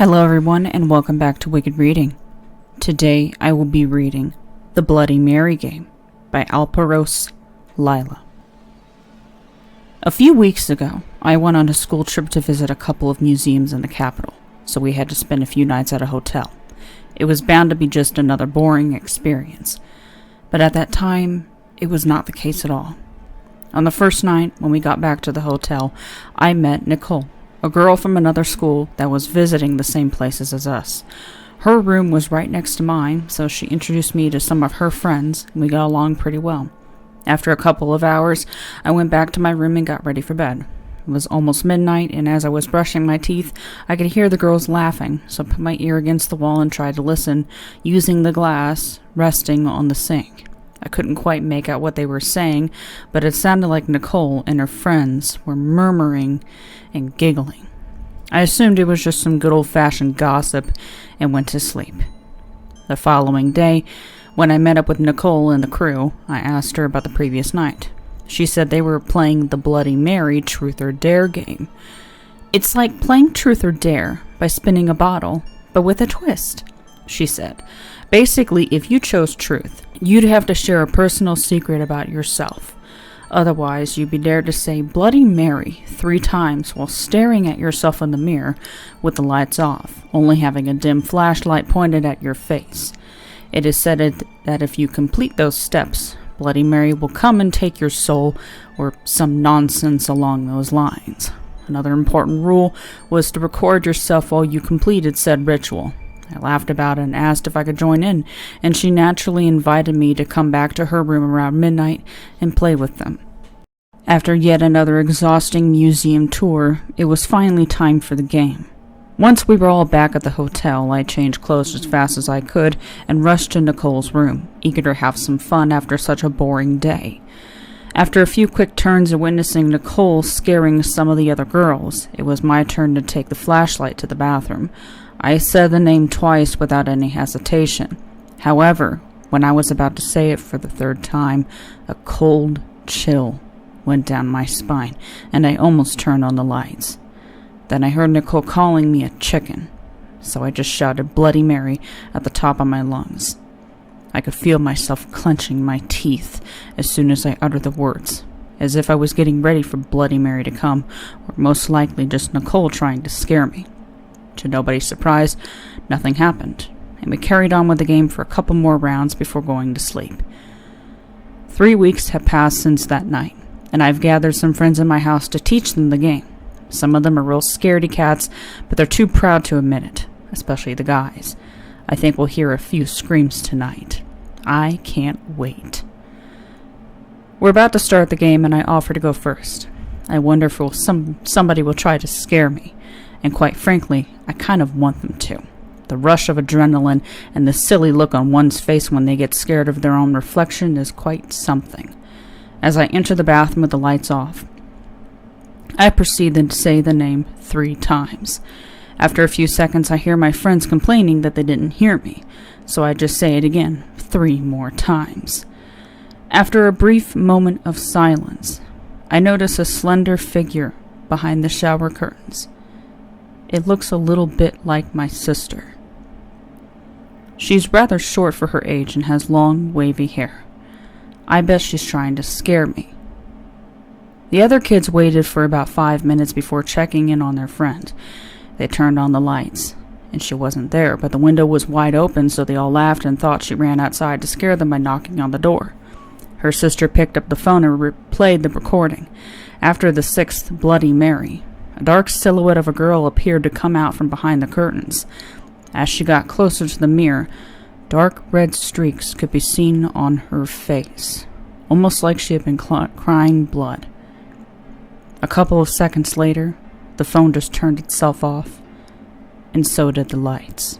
Hello everyone and welcome back to Wicked Reading. Today I will be reading The Bloody Mary Game by Alparos-Lilah. A few weeks ago, I went on a school trip to visit a couple of museums in the capital, so we had to spend a few nights at a hotel. It was bound to be just another boring experience, but at that time, it was not the case at all. On the first night, when we got back to the hotel, I met Nicole, a girl from another school that was visiting the same places as us. Her room was right next to mine, so she introduced me to some of her friends, and we got along pretty well. After a couple of hours, I went back to my room and got ready for bed. It was almost midnight, and as I was brushing my teeth, I could hear the girls laughing, so I put my ear against the wall and tried to listen, using the glass resting on the sink. I couldn't quite make out what they were saying, but it sounded like Nicole and her friends were murmuring and giggling. I assumed it was just some good old-fashioned gossip and went to sleep. The following day, when I met up with Nicole and the crew, I asked her about the previous night. She said they were playing the Bloody Mary Truth or Dare game. It's like playing Truth or Dare by spinning a bottle, but with a twist, she said. Basically, if you chose truth, you'd have to share a personal secret about yourself. Otherwise, you'd be dared to say Bloody Mary 3 times while staring at yourself in the mirror with the lights off, only having a dim flashlight pointed at your face. It is said that if you complete those steps, Bloody Mary will come and take your soul, or some nonsense along those lines. Another important rule was to record yourself while you completed said ritual. I laughed about it and asked if I could join in, and she naturally invited me to come back to her room around midnight and play with them. After yet another exhausting museum tour, it was finally time for the game. Once we were all back at the hotel, I changed clothes as fast as I could and rushed to Nicole's room, eager to have some fun after such a boring day. After a few quick turns and witnessing Nicole scaring some of the other girls, it was my turn to take the flashlight to the bathroom. I said the name twice without any hesitation. However, when I was about to say it for the 3rd time, a cold chill went down my spine, and I almost turned on the lights. Then I heard Nicole calling me a chicken, so I just shouted Bloody Mary at the top of my lungs. I could feel myself clenching my teeth as soon as I uttered the words, as if I was getting ready for Bloody Mary to come, or most likely just Nicole trying to scare me. To nobody's surprise, nothing happened, and we carried on with the game for a couple more rounds before going to sleep. 3 weeks have passed since that night, and I've gathered some friends in my house to teach them the game. Some of them are real scaredy cats, but they're too proud to admit it, especially the guys. I think we'll hear a few screams tonight. I can't wait. We're about to start the game, and I offer to go first. I wonder if somebody will try to scare me. And quite frankly, I kind of want them to. The rush of adrenaline and the silly look on one's face when they get scared of their own reflection is quite something. As I enter the bathroom with the lights off, I proceed to say the name 3 times. After a few seconds, I hear my friends complaining that they didn't hear me, so I just say it again 3 more times. After a brief moment of silence, I notice a slender figure behind the shower curtains. It looks a little bit like my sister. She's rather short for her age and has long, wavy hair. I bet she's trying to scare me. The other kids waited for about 5 minutes before checking in on their friend. They turned on the lights, and she wasn't there, but the window was wide open, so they all laughed and thought she ran outside to scare them by knocking on the door. Her sister picked up the phone and replayed the recording. After the 6th Bloody Mary, a dark silhouette of a girl appeared to come out from behind the curtains. As she got closer to the mirror, dark red streaks could be seen on her face, almost like she had been crying blood. A couple of seconds later, the phone just turned itself off, and so did the lights.